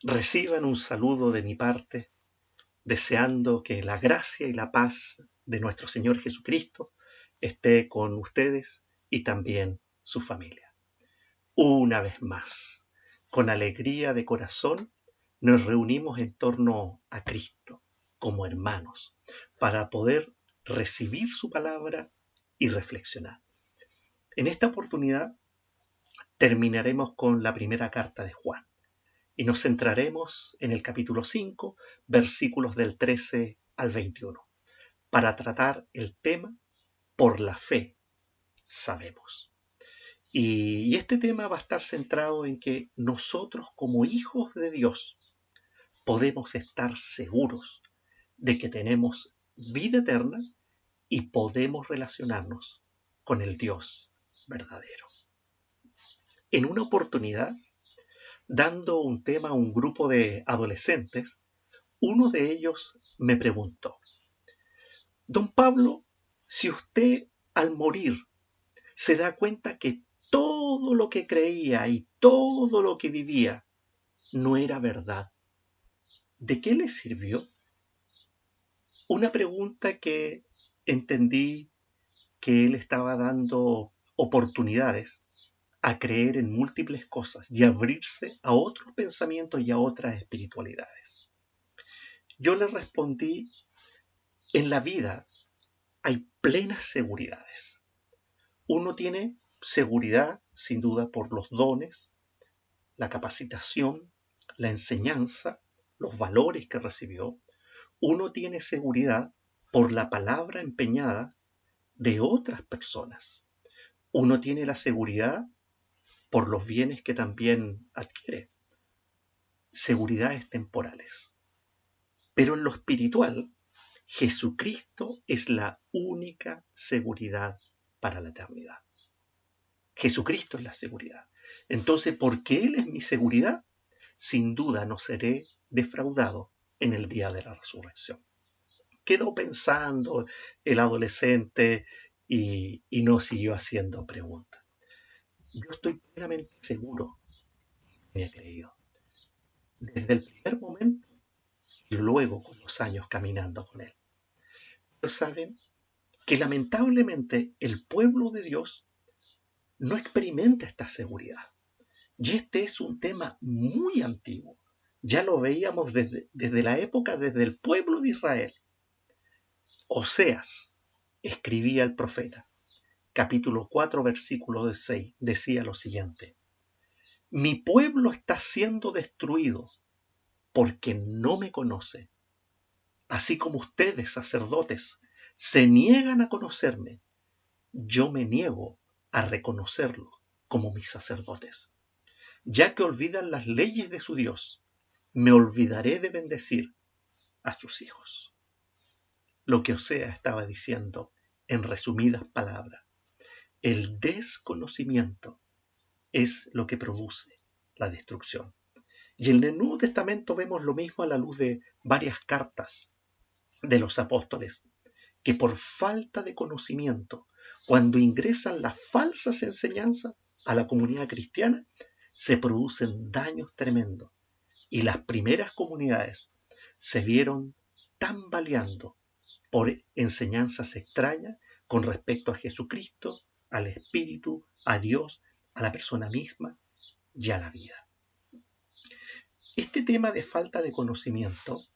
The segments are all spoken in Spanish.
Reciban un saludo de mi parte, deseando que la gracia y la paz de nuestro Señor Jesucristo esté con ustedes y también su familia. Una vez más, con alegría de corazón, nos reunimos en torno a Cristo como hermanos para poder recibir su palabra y reflexionar. En esta oportunidad terminaremos con la primera carta de Juan y nos centraremos en el capítulo 5, versículos del 13 al 21, para tratar el tema por la fe sabemos. Y este tema va a estar centrado en que nosotros como hijos de Dios podemos estar seguros de que tenemos vida eterna y podemos relacionarnos con el Dios verdadero. En una oportunidad, dando un tema a un grupo de adolescentes, uno de ellos me preguntó: Don Pablo, si usted al morir se da cuenta que todo lo que creía y todo lo que vivía no era verdad, ¿de qué le sirvió? Una pregunta que entendí que él estaba dando oportunidades a creer en múltiples cosas y abrirse a otros pensamientos y a otras espiritualidades. Yo le respondí: en la vida hay plenas seguridades. Uno tiene seguridad, sin duda, por los dones, la capacitación, la enseñanza, los valores que recibió. Uno tiene seguridad por la palabra empeñada de otras personas. Uno tiene la seguridad por los bienes que también adquiere. Seguridades temporales. Pero en lo espiritual, Jesucristo es la única seguridad para la eternidad. Jesucristo es la seguridad. Entonces, porque Él es mi seguridad, sin duda no seré defraudado en el día de la resurrección. Quedó pensando el adolescente y no siguió haciendo preguntas. Yo estoy plenamente seguro que he creído. Desde el primer momento y luego con los años caminando con Él. Pero saben que lamentablemente el pueblo de Dios no experimenta esta seguridad. Y este es un tema muy antiguo. Ya lo veíamos desde la época, desde el pueblo de Israel. Oseas escribía el profeta, capítulo 4, versículo 6, decía lo siguiente: mi pueblo está siendo destruido porque no me conoce. Así como ustedes, sacerdotes, se niegan a conocerme, yo me niego a reconocerlos como mis sacerdotes. Ya que olvidan las leyes de su Dios, me olvidaré de bendecir a sus hijos. Lo que Oseas estaba diciendo, en resumidas palabras, el desconocimiento es lo que produce la destrucción. Y en el Nuevo Testamento vemos lo mismo a la luz de varias cartas de los apóstoles, que por falta de conocimiento, cuando ingresan las falsas enseñanzas a la comunidad cristiana, se producen daños tremendos. Y las primeras comunidades se vieron tambaleando por enseñanzas extrañas con respecto a Jesucristo, al Espíritu, a Dios, a la persona misma y a la vida. Este tema de falta de conocimiento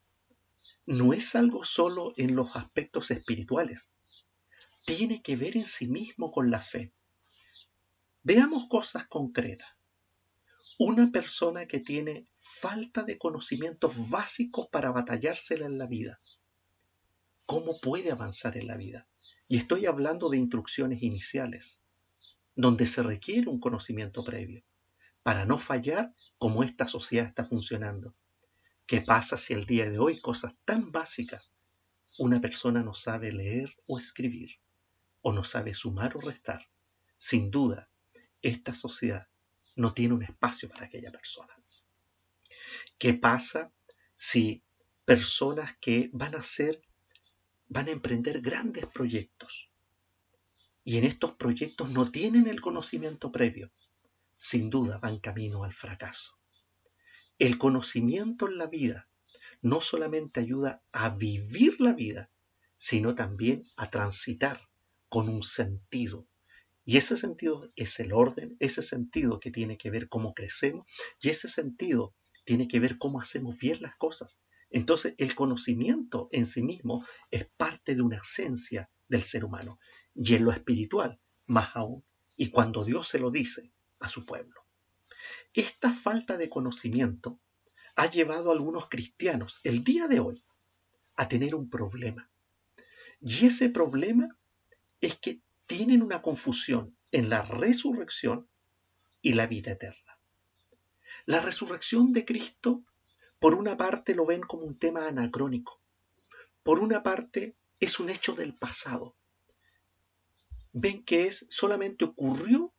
no es algo solo en los aspectos espirituales, tiene que ver en sí mismo con la fe. Veamos cosas concretas. Una persona que tiene falta de conocimientos básicos para batallársela en la vida, ¿cómo puede avanzar en la vida? Y estoy hablando de instrucciones iniciales, donde se requiere un conocimiento previo, para no fallar como esta sociedad está funcionando. ¿Qué pasa si el día de hoy cosas tan básicas una persona no sabe leer o escribir, o no sabe sumar o restar? Sin duda, esta sociedad no tiene un espacio para aquella persona. ¿Qué pasa si personas que van a emprender grandes proyectos y en estos proyectos no tienen el conocimiento previo? Sin duda van camino al fracaso. el conocimiento en la vida no solamente ayuda a vivir la vida, sino también a transitar con un sentido. Y ese sentido es el orden, ese sentido que tiene que ver cómo crecemos y ese sentido tiene que ver cómo hacemos bien las cosas. Entonces, el conocimiento en sí mismo es parte de una esencia del ser humano y en lo espiritual más aún. Y cuando Dios se lo dice a su pueblo. Esta falta de conocimiento ha llevado a algunos cristianos el día de hoy a tener un problema. Y ese problema es que tienen una confusión en la resurrección y la vida eterna. La resurrección de Cristo, por una parte, lo ven como un tema anacrónico. Por una parte, es un hecho del pasado. Ven que solamente ocurrió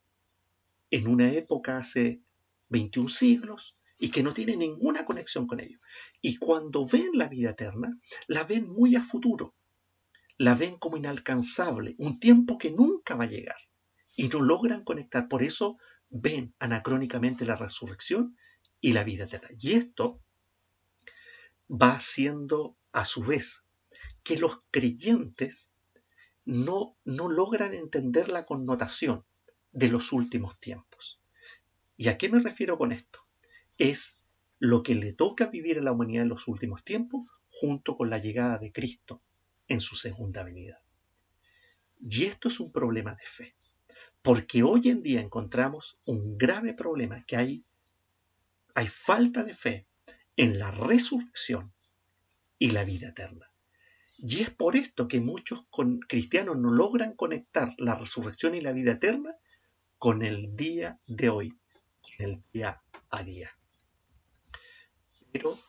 en una época hace 21 siglos y que no tiene ninguna conexión con ello. Y cuando ven la vida eterna, la ven muy a futuro. La ven como inalcanzable, un tiempo que nunca va a llegar. Y no logran conectar. Por eso ven anacrónicamente la resurrección y la vida eterna. Y esto va haciendo a su vez que los creyentes no logran entender la connotación de los últimos tiempos. ¿Y a qué me refiero con esto? Es lo que le toca vivir a la humanidad en los últimos tiempos junto con la llegada de Cristo en su segunda venida. Y esto es un problema de fe, porque hoy en día encontramos un grave problema, que hay falta de fe en la resurrección y la vida eterna. Y es por esto que muchos cristianos no logran conectar la resurrección y la vida eterna con el día de hoy, con el día a día. Pero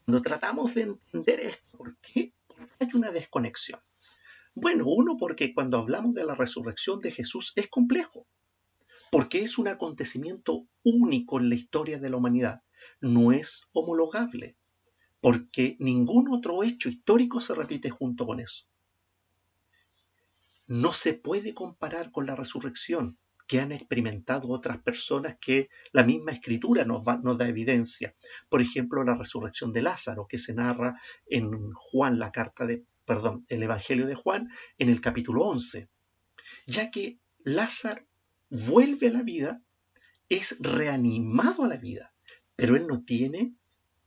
cuando tratamos de entender esto, ¿por qué? Porque hay una desconexión. Bueno, uno, porque cuando hablamos de la resurrección de Jesús es complejo, porque es un acontecimiento único en la historia de la humanidad. No es homologable, porque ningún otro hecho histórico se repite junto con eso. No se puede comparar con la resurrección que han experimentado otras personas que la misma escritura nos da evidencia. Por ejemplo, la resurrección de Lázaro, que se narra en Juan, el Evangelio de Juan, en el capítulo 11. Ya que Lázaro vuelve a la vida, es reanimado a la vida, pero él no tiene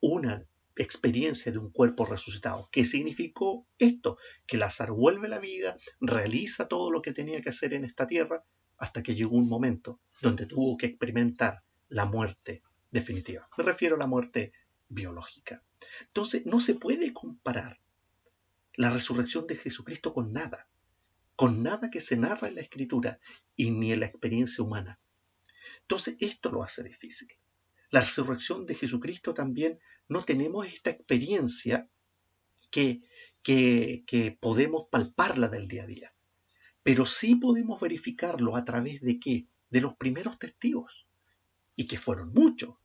una experiencia de un cuerpo resucitado. ¿Qué significó esto? Que Lázaro vuelve a la vida, realiza todo lo que tenía que hacer en esta tierra, hasta que llegó un momento donde tuvo que experimentar la muerte definitiva. Me refiero a la muerte biológica. Entonces, no se puede comparar la resurrección de Jesucristo con nada que se narra en la Escritura y ni en la experiencia humana. Entonces, esto lo hace difícil. La resurrección de Jesucristo también no tenemos esta experiencia que podemos palparla del día a día. Pero sí podemos verificarlo a través de ¿qué? De los primeros testigos. Y que fueron muchos.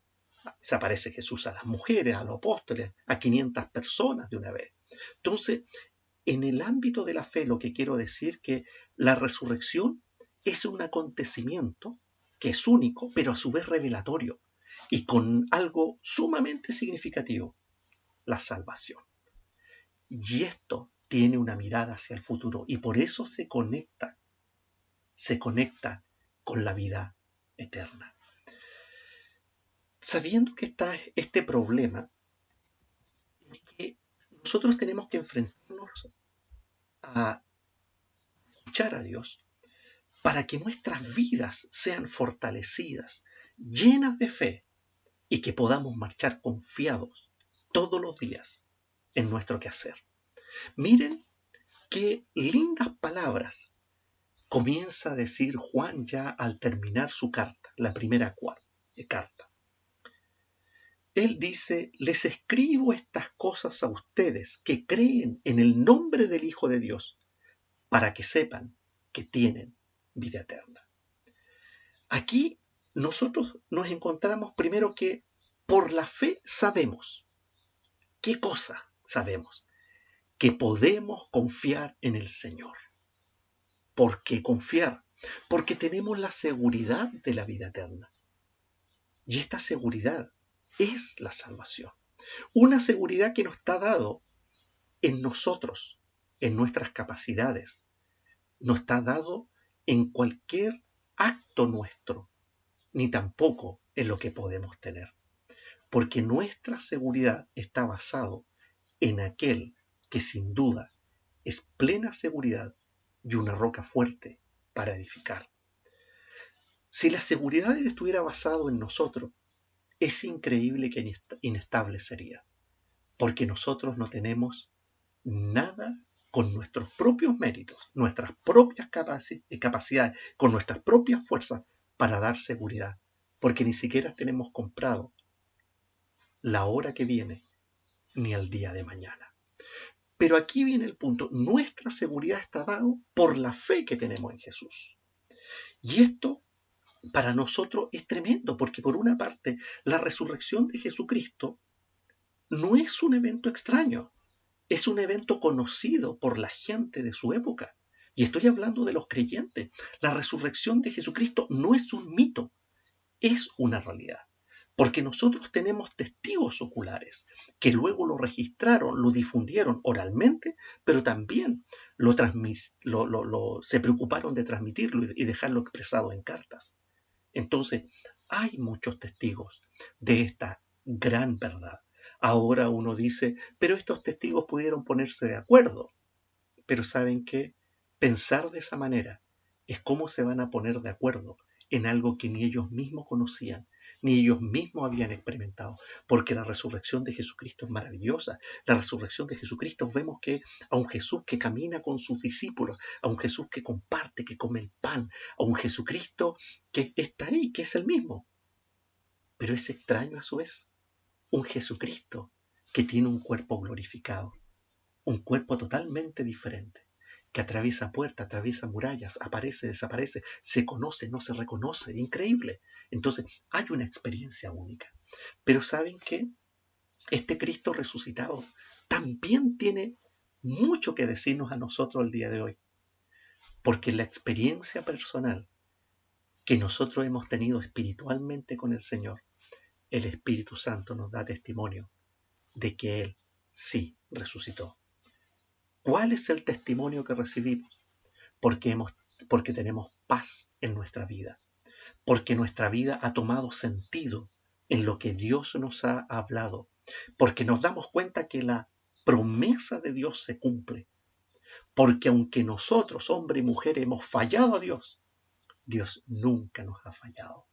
Se aparece Jesús a las mujeres, a los apóstoles, a 500 personas de una vez. Entonces, en el ámbito de la fe, lo que quiero decir que la resurrección es un acontecimiento que es único, pero a su vez revelatorio. Y con algo sumamente significativo, la salvación. Y esto tiene una mirada hacia el futuro y por eso se conecta con la vida eterna. Sabiendo que está este problema, que nosotros tenemos que enfrentarnos a escuchar a Dios para que nuestras vidas sean fortalecidas, llenas de fe, y que podamos marchar confiados todos los días en nuestro quehacer. Miren qué lindas palabras comienza a decir Juan ya al terminar su carta, la primera carta. Él dice: les escribo estas cosas a ustedes que creen en el nombre del Hijo de Dios, para que sepan que tienen vida eterna. Aquí nosotros nos encontramos primero que por la fe sabemos. ¿Qué cosa sabemos? Que podemos confiar en el Señor. ¿Por qué confiar? Porque tenemos la seguridad de la vida eterna. Y esta seguridad es la salvación. Una seguridad que no está dado en nosotros, en nuestras capacidades. No está dado en cualquier acto nuestro, ni tampoco en lo que podemos tener. Porque nuestra seguridad está basado en aquel que sin duda es plena seguridad y una roca fuerte para edificar. Si la seguridad estuviera basado en nosotros, es increíble que inestable sería, porque nosotros no tenemos nada con nuestros propios méritos, nuestras propias capacidades, con nuestras propias fuerzas para dar seguridad, porque ni siquiera tenemos comprado la hora que viene ni el día de mañana. Pero aquí viene el punto, nuestra seguridad está dada por la fe que tenemos en Jesús. Y esto para nosotros es tremendo, porque por una parte, la resurrección de Jesucristo no es un evento extraño, es un evento conocido por la gente de su época. Y estoy hablando de los creyentes. La resurrección de Jesucristo no es un mito, es una realidad. Porque nosotros tenemos testigos oculares que luego lo registraron, lo difundieron oralmente, pero también se preocuparon de transmitirlo y dejarlo expresado en cartas. Entonces, hay muchos testigos de esta gran verdad. Ahora uno dice, pero estos testigos pudieron ponerse de acuerdo. Pero ¿saben qué? Pensar de esa manera es cómo se van a poner de acuerdo en algo que ni ellos mismos conocían, ni ellos mismos habían experimentado, porque la resurrección de Jesucristo es maravillosa. La resurrección de Jesucristo vemos que a un Jesús que camina con sus discípulos, a un Jesús que comparte, que come el pan, a un Jesucristo que está ahí, que es el mismo. Pero es extraño a su vez, un Jesucristo que tiene un cuerpo glorificado, un cuerpo totalmente diferente, que atraviesa puertas, atraviesa murallas, aparece, desaparece, se conoce, no se reconoce, increíble. Entonces hay una experiencia única. Pero ¿saben qué? Este Cristo resucitado también tiene mucho que decirnos a nosotros el día de hoy, porque la experiencia personal que nosotros hemos tenido espiritualmente con el Señor, el Espíritu Santo nos da testimonio de que Él sí resucitó. ¿Cuál es el testimonio que recibimos? Porque tenemos paz en nuestra vida, porque nuestra vida ha tomado sentido en lo que Dios nos ha hablado, porque nos damos cuenta que la promesa de Dios se cumple, porque aunque nosotros, hombre y mujer, hemos fallado a Dios, Dios nunca nos ha fallado.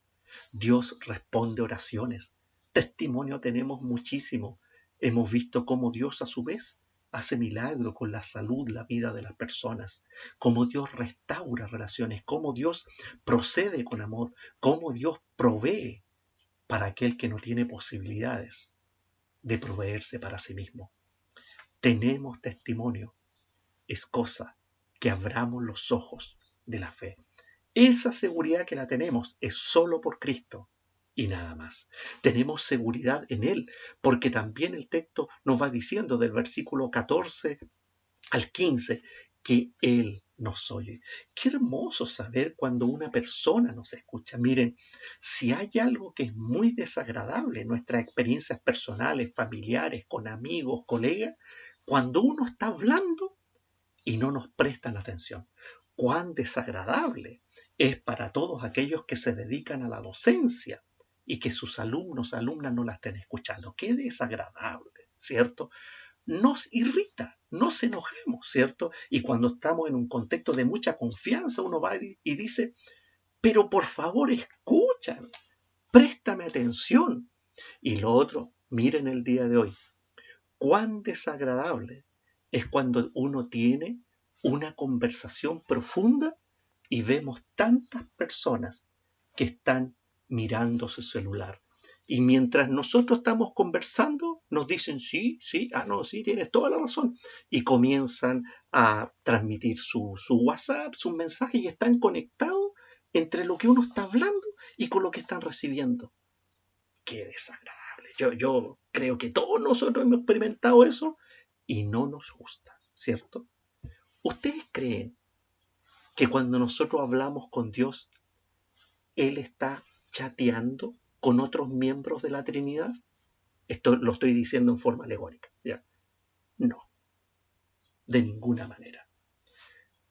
Dios responde oraciones. Testimonio tenemos muchísimo. Hemos visto cómo Dios a su vez hace milagro con la salud, la vida de las personas, cómo Dios restaura relaciones, cómo Dios procede con amor, cómo Dios provee para aquel que no tiene posibilidades de proveerse para sí mismo. Tenemos testimonio. Es cosa que abramos los ojos de la fe. Esa seguridad que la tenemos es solo por Cristo y nada más. Tenemos seguridad en Él, porque también el texto nos va diciendo del versículo 14 al 15 que Él nos oye. Qué hermoso saber cuando una persona nos escucha. Miren, si hay algo que es muy desagradable en nuestras experiencias personales, familiares, con amigos, colegas, cuando uno está hablando y no nos prestan atención. Cuán desagradable es para todos aquellos que se dedican a la docencia y que sus alumnos, alumnas no la estén escuchando. Qué desagradable, ¿cierto? Nos irrita, nos enojamos, ¿cierto? Y cuando estamos en un contexto de mucha confianza, uno va y dice, pero por favor escúchame, préstame atención. Y lo otro, miren el día de hoy, cuán desagradable es cuando uno tiene una conversación profunda y vemos tantas personas que están mirando su celular. Y mientras nosotros estamos conversando, nos dicen sí, no, sí, tienes toda la razón. Y comienzan a transmitir su WhatsApp, sus mensajes y están conectados entre lo que uno está hablando y con lo que están recibiendo. Qué desagradable. Yo creo que todos nosotros hemos experimentado eso y no nos gusta, ¿cierto? ¿Ustedes creen que cuando nosotros hablamos con Dios, Él está chateando con otros miembros de la Trinidad? Esto lo estoy diciendo en forma alegórica. ¿Ya? No, de ninguna manera.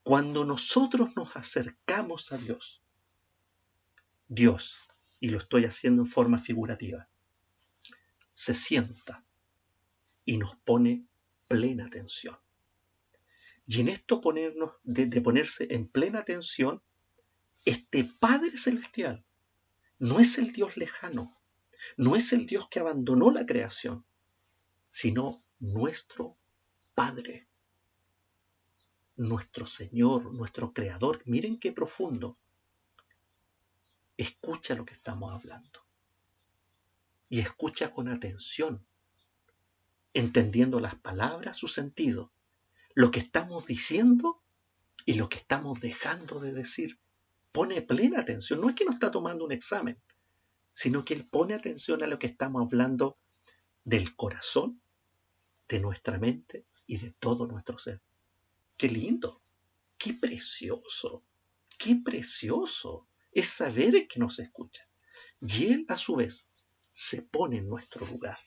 Cuando nosotros nos acercamos a Dios, Dios, y lo estoy haciendo en forma figurativa, se sienta y nos pone plena atención. Y en esto de ponerse en plena atención, este Padre Celestial no es el Dios lejano, no es el Dios que abandonó la creación, sino nuestro Padre, nuestro Señor, nuestro Creador. Miren qué profundo. Escucha lo que estamos hablando y escucha con atención, entendiendo las palabras, su sentido, lo que estamos diciendo y lo que estamos dejando de decir. Pone plena atención. No es que no está tomando un examen, sino que Él pone atención a lo que estamos hablando del corazón, de nuestra mente y de todo nuestro ser. ¡Qué lindo! ¡Qué precioso! ¡Qué precioso! Es saber que nos escucha. Y Él, a su vez, se pone en nuestro lugar.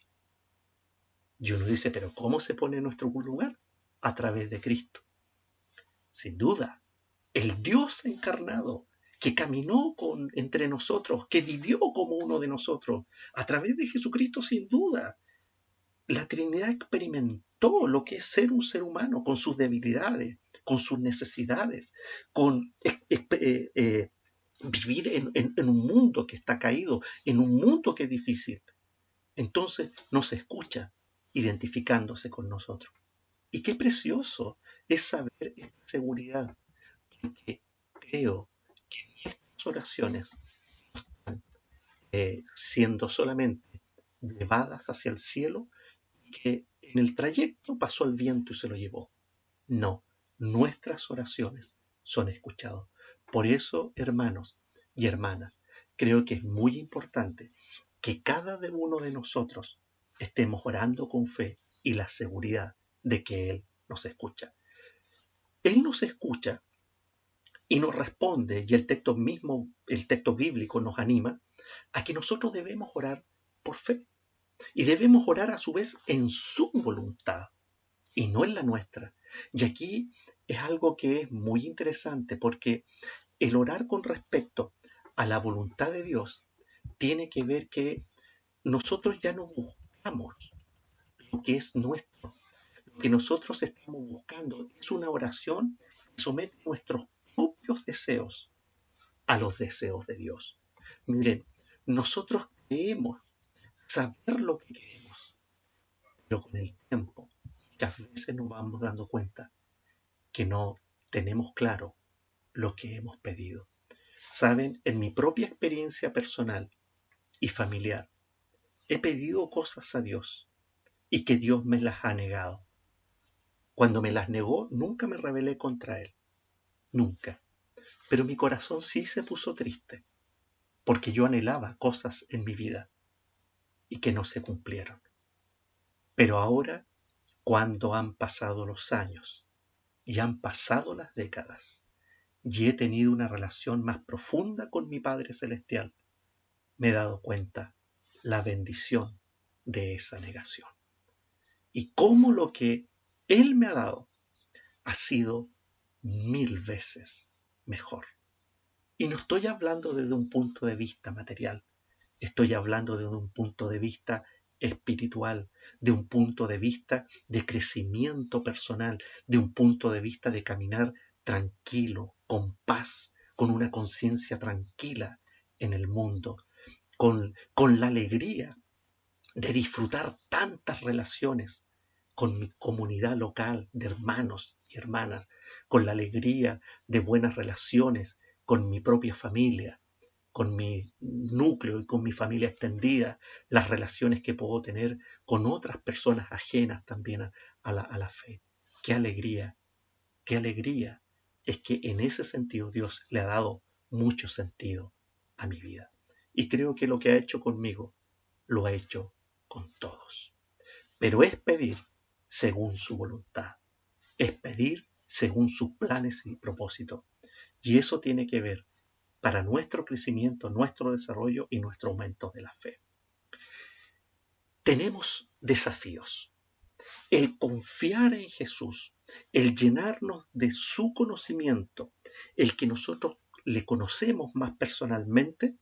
Y uno dice, ¿pero cómo se pone en nuestro lugar? A través de Cristo. Sin duda, el Dios encarnado, que caminó entre nosotros, que vivió como uno de nosotros, a través de Jesucristo, sin duda. La Trinidad experimentó lo que es ser un ser humano, con sus debilidades, con sus necesidades, con vivir en un mundo que está caído, en un mundo que es difícil. Entonces nos escucha identificándose con nosotros. Y qué precioso es saber esta seguridad, porque creo que estas oraciones están siendo solamente llevadas hacia el cielo, que en el trayecto pasó el viento y se lo llevó. No, nuestras oraciones son escuchadas. Por eso, hermanos y hermanas, creo que es muy importante que cada uno de nosotros estemos orando con fe y la seguridad de que Él nos escucha. Él nos escucha y nos responde, y el texto mismo, el texto bíblico nos anima a que nosotros debemos orar por fe. Y debemos orar a su vez en su voluntad y no en la nuestra. Y aquí es algo que es muy interesante, porque el orar con respecto a la voluntad de Dios tiene que ver que nosotros ya no buscamos lo que es nuestro. Lo que nosotros estamos buscando es una oración que somete nuestros propios deseos a los deseos de Dios. Miren, nosotros creemos saber lo que queremos, pero con el tiempo muchas veces nos vamos dando cuenta que no tenemos claro lo que hemos pedido. Saben, en mi propia experiencia personal y familiar, he pedido cosas a Dios y que Dios me las ha negado. Cuando me las negó, nunca me rebelé contra Él, nunca. Pero mi corazón sí se puso triste, porque yo anhelaba cosas en mi vida y que no se cumplieron. Pero ahora, cuando han pasado los años y han pasado las décadas, y he tenido una relación más profunda con mi Padre Celestial, me he dado cuenta la bendición de esa negación. Y cómo lo que Él me ha dado ha sido 1000 veces mejor. Y no estoy hablando desde un punto de vista material, estoy hablando desde un punto de vista espiritual, de un punto de vista de crecimiento personal, de un punto de vista de caminar tranquilo, con paz, con una conciencia tranquila en el mundo, con la alegría de disfrutar tantas relaciones con mi comunidad local de hermanos y hermanas, con la alegría de buenas relaciones con mi propia familia, con mi núcleo y con mi familia extendida, las relaciones que puedo tener con otras personas ajenas también a la fe. Qué alegría es que en ese sentido Dios le ha dado mucho sentido a mi vida. Y creo que lo que ha hecho conmigo, lo ha hecho con todos. Pero es pedir según su voluntad, es pedir según sus planes y propósitos. Y eso tiene que ver para nuestro crecimiento, nuestro desarrollo y nuestro aumento de la fe. tenemos desafíos. El confiar en Jesús, el llenarnos de su conocimiento, el que nosotros le conocemos más personalmente,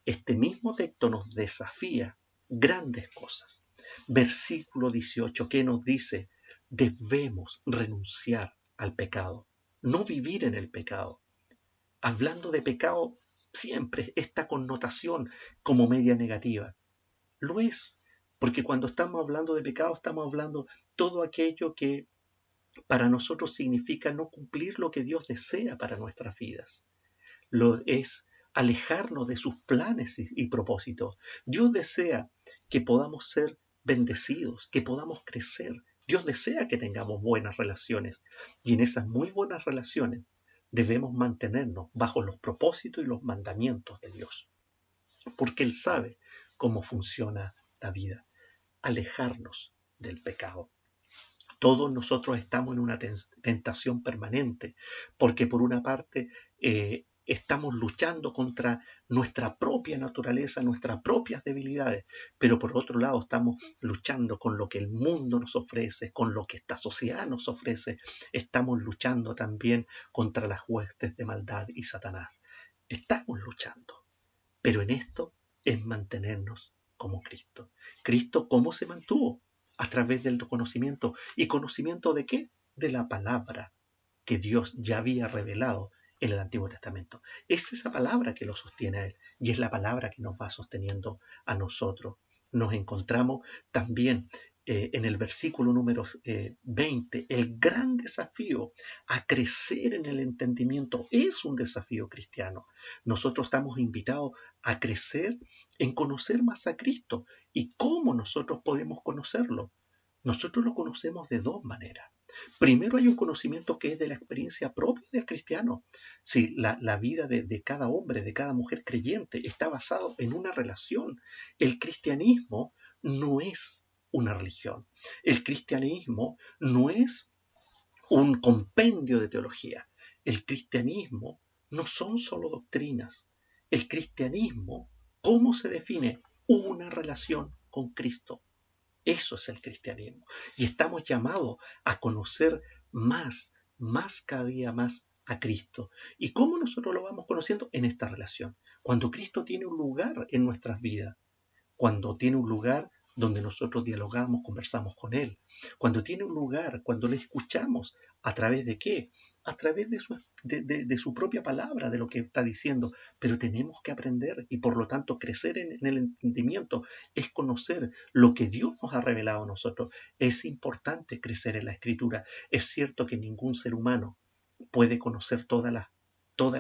este mismo texto nos desafía grandes cosas. Versículo 18, ¿qué nos dice? Debemos renunciar al pecado, no vivir en el pecado. Hablando de pecado, siempre esta connotación como media negativa. Lo es, porque cuando estamos hablando de pecado, estamos hablando todo aquello que para nosotros significa no cumplir lo que Dios desea para nuestras vidas. Lo es alejarnos de sus planes y propósitos. Dios desea que podamos ser bendecidos, que podamos crecer. Dios desea que tengamos buenas relaciones. Y en esas muy buenas relaciones debemos mantenernos bajo los propósitos y los mandamientos de Dios. Porque Él sabe cómo funciona la vida. Alejarnos del pecado. Todos nosotros estamos en una tentación permanente, porque por una parte estamos luchando contra nuestra propia naturaleza, nuestras propias debilidades, pero por otro lado estamos luchando con lo que el mundo nos ofrece, con lo que esta sociedad nos ofrece. Estamos luchando también contra las huestes de maldad y Satanás. Estamos luchando, pero en esto es mantenernos como Cristo. ¿Cristo cómo se mantuvo? A través del conocimiento. ¿Y conocimiento de qué? De la palabra que Dios ya había revelado en el Antiguo Testamento. Es esa palabra que lo sostiene a Él y es la palabra que nos va sosteniendo a nosotros. Nos encontramos también en el versículo número 20, el gran desafío a crecer en el entendimiento es un desafío cristiano. Nosotros estamos invitados a crecer en conocer más a Cristo. ¿Y cómo nosotros podemos conocerlo? Nosotros lo conocemos de dos maneras. Primero hay un conocimiento que es de la experiencia propia del cristiano. Si la vida de cada hombre, de cada mujer creyente está basado en una relación. El cristianismo no es una religión. El cristianismo no es un compendio de teología. El cristianismo no son solo doctrinas. El cristianismo, ¿cómo se define? Una relación con Cristo. Eso es el cristianismo. Y estamos llamados a conocer más cada día más a Cristo. ¿Y cómo nosotros lo vamos conociendo? En esta relación. Cuando Cristo tiene un lugar en nuestras vidas, cuando tiene un lugar donde nosotros dialogamos, conversamos con Él, cuando tiene un lugar, cuando le escuchamos, ¿a través de qué? A través de su propia palabra, de lo que está diciendo. Pero tenemos que aprender y por lo tanto crecer en el entendimiento es conocer lo que Dios nos ha revelado a nosotros. Es importante crecer en la Escritura. Es cierto que ningún ser humano puede conocer toda la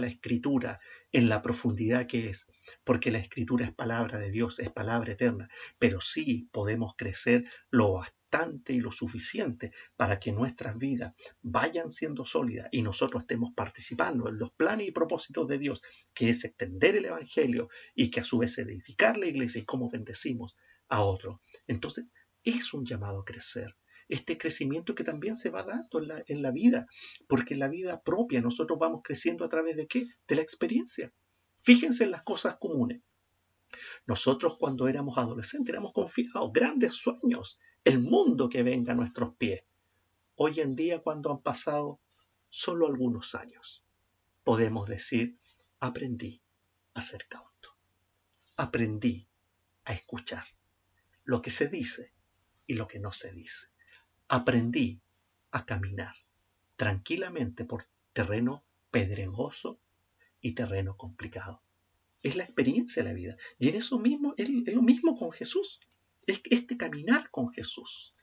Escritura en la profundidad que es, porque la Escritura es palabra de Dios, es palabra eterna, pero sí podemos crecer lo bastante y lo suficiente para que nuestras vidas vayan siendo sólidas y nosotros estemos participando en los planes y propósitos de Dios, que es extender el Evangelio y que a su vez edificar la iglesia y cómo bendecimos a otros. Entonces, es un llamado a crecer. Este crecimiento que también se va dando en la vida, porque en la vida propia nosotros vamos creciendo a través de ¿qué? De la experiencia. Fíjense en las cosas comunes. Nosotros cuando éramos adolescentes éramos confiados, grandes sueños, el mundo que venga a nuestros pies. Hoy en día, cuando han pasado solo algunos años, podemos decir, aprendí a ser cauto, aprendí a escuchar lo que se dice y lo que no se dice. Aprendí a caminar tranquilamente por terreno pedregoso y terreno complicado. Es la experiencia de la vida. Y en eso mismo, es lo mismo con Jesús. Es este caminar con Jesús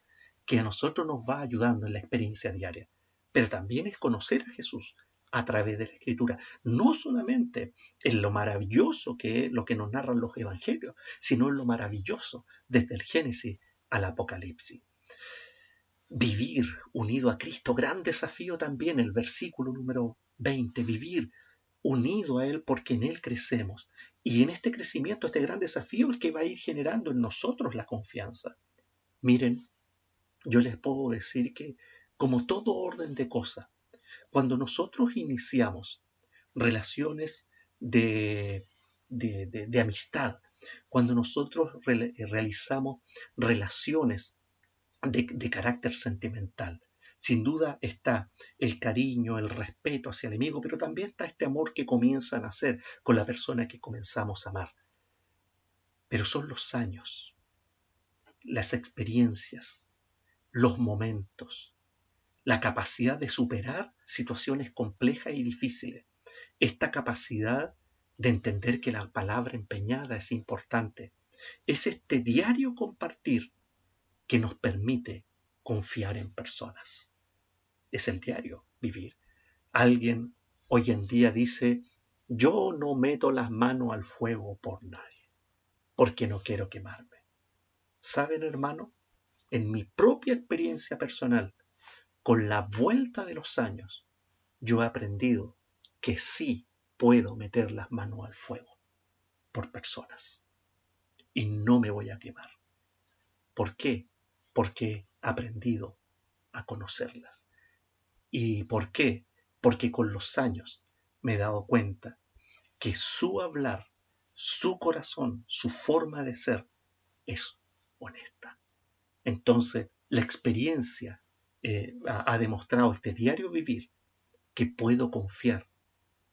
que a nosotros nos va ayudando en la experiencia diaria. Pero también es conocer a Jesús a través de la Escritura. No solamente en lo maravilloso que es lo que nos narran los evangelios, sino en lo maravilloso desde el Génesis al Apocalipsis. Vivir unido a Cristo, gran desafío también el versículo número 20, vivir unido a Él porque en Él crecemos. Y en este crecimiento, este gran desafío es que va a ir generando en nosotros la confianza. Miren, yo les puedo decir que como todo orden de cosas, cuando nosotros iniciamos relaciones de amistad, Cuando nosotros realizamos relaciones de carácter sentimental, sin duda está el cariño, el respeto hacia el amigo, pero también está este amor que comienza a nacer con la persona que comenzamos a amar. Pero son los años, las experiencias, los momentos, la capacidad de superar situaciones complejas y difíciles, esta capacidad de entender que la palabra empeñada es importante, es este diario compartir que nos permite confiar en personas. Es el diario vivir. Alguien hoy en día dice, yo no meto las manos al fuego por nadie, porque no quiero quemarme. ¿Saben, hermano? En mi propia experiencia personal, con la vuelta de los años, yo he aprendido que sí puedo meter las manos al fuego por personas y no me voy a quemar. ¿Por qué? Porque he aprendido a conocerlas. ¿Y por qué? Porque con los años me he dado cuenta que su hablar, su corazón, su forma de ser es honesta. Entonces, la experiencia ha demostrado este diario vivir que puedo confiar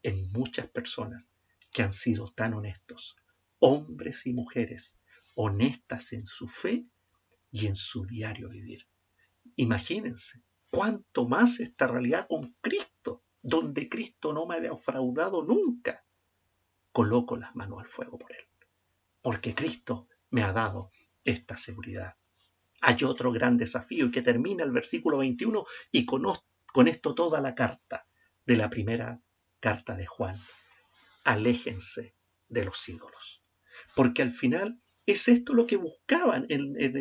en muchas personas que han sido tan honestos, hombres y mujeres, honestas en su fe y en su diario vivir. Imagínense, cuánto más esta realidad con Cristo, donde Cristo no me ha defraudado nunca. Coloco las manos al fuego por Él, porque Cristo me ha dado esta seguridad. Hay otro gran desafío y que termina el versículo 21 y con esto toda la carta de la primera carta de Juan. Aléjense de los ídolos. Porque al final es esto lo que buscaban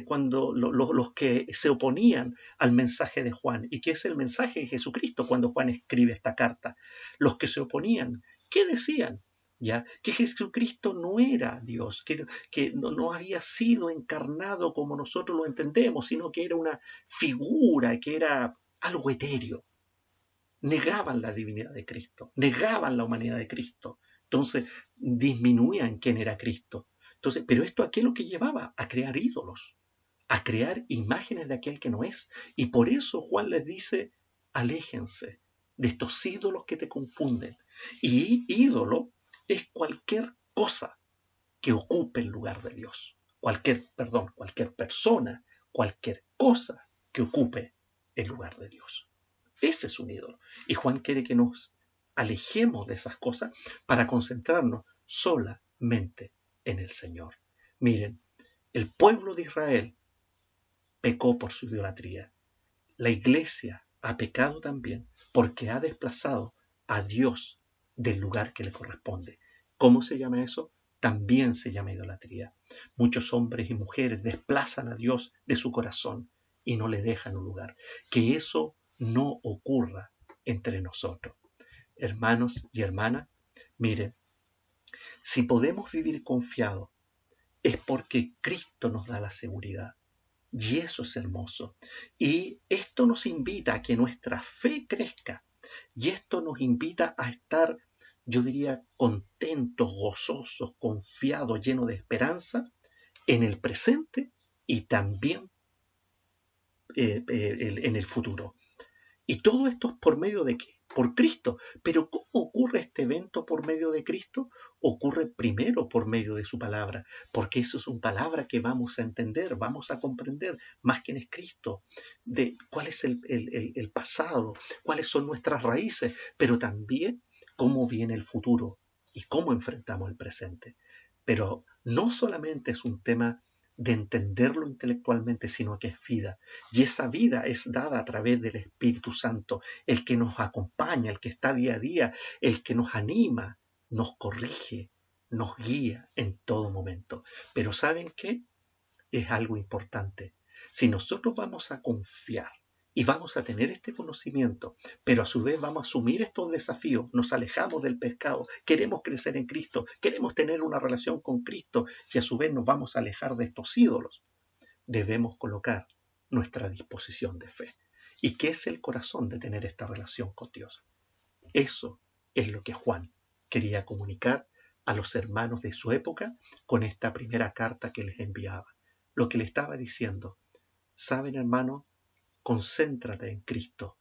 cuando los que se oponían al mensaje de Juan, y que es el mensaje de Jesucristo cuando Juan escribe esta carta. Los que se oponían, ¿qué decían? ¿Ya? Que Jesucristo no era Dios, que no había sido encarnado como nosotros lo entendemos, sino que era una figura, que era algo etéreo. Negaban la divinidad de Cristo, negaban la humanidad de Cristo. Entonces disminuían quién era Cristo. Entonces, pero esto a qué es lo que llevaba? A crear ídolos, a crear imágenes de aquel que no es. Y por eso Juan les dice, aléjense de estos ídolos que te confunden. Y ídolo es cualquier cosa que ocupe el lugar de Dios. Cualquier persona, cualquier cosa que ocupe el lugar de Dios. Ese es un ídolo. Y Juan quiere que nos alejemos de esas cosas para concentrarnos solamente en el Señor. Miren, el pueblo de Israel pecó por su idolatría. La iglesia ha pecado también porque ha desplazado a Dios del lugar que le corresponde. ¿Cómo se llama eso? También se llama idolatría. Muchos hombres y mujeres desplazan a Dios de su corazón y no le dejan un lugar. Que eso no ocurra entre nosotros. Hermanos y hermanas, miren, si podemos vivir confiados es porque Cristo nos da la seguridad. Y eso es hermoso. Y esto nos invita a que nuestra fe crezca. Y esto nos invita a estar, yo diría, contentos, gozosos, confiados, llenos de esperanza en el presente y también en el futuro. Y todo esto es por medio de ¿qué? Por Cristo. Pero ¿cómo ocurre este evento por medio de Cristo? Ocurre primero por medio de su palabra, porque eso es una palabra que vamos a entender, vamos a comprender más quién es Cristo, de cuál es el pasado, cuáles son nuestras raíces, pero también cómo viene el futuro y cómo enfrentamos el presente. Pero no solamente es un tema de entenderlo intelectualmente, sino que es vida. Y esa vida es dada a través del Espíritu Santo, el que nos acompaña, el que está día a día, el que nos anima, nos corrige, nos guía en todo momento. Pero ¿saben qué? Es algo importante. Si nosotros vamos a confiar y vamos a tener este conocimiento, pero a su vez vamos a asumir estos desafíos, nos alejamos del pecado, queremos crecer en Cristo, queremos tener una relación con Cristo y a su vez nos vamos a alejar de estos ídolos, debemos colocar nuestra disposición de fe. ¿Y qué es el corazón de tener esta relación con Dios? Eso es lo que Juan quería comunicar a los hermanos de su época con esta primera carta que les enviaba. Lo que le estaba diciendo: saben, hermano, concéntrate en Cristo,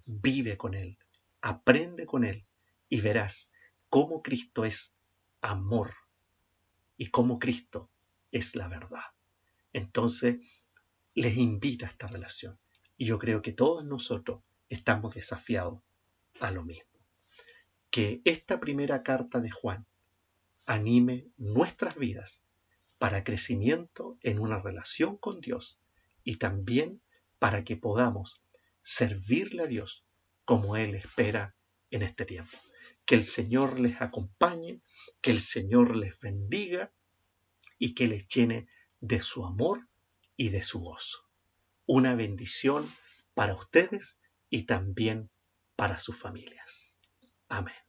vive con Él, aprende con Él y verás cómo Cristo es amor y cómo Cristo es la verdad. Entonces, les invita a esta relación. Y yo creo que todos nosotros estamos desafiados a lo mismo. Que esta primera carta de Juan anime nuestras vidas para crecimiento en una relación con Dios y también para que podamos servirle a Dios como Él espera en este tiempo. Que el Señor les acompañe, que el Señor les bendiga y que les llene de su amor y de su gozo. Una bendición para ustedes y también para sus familias. Amén.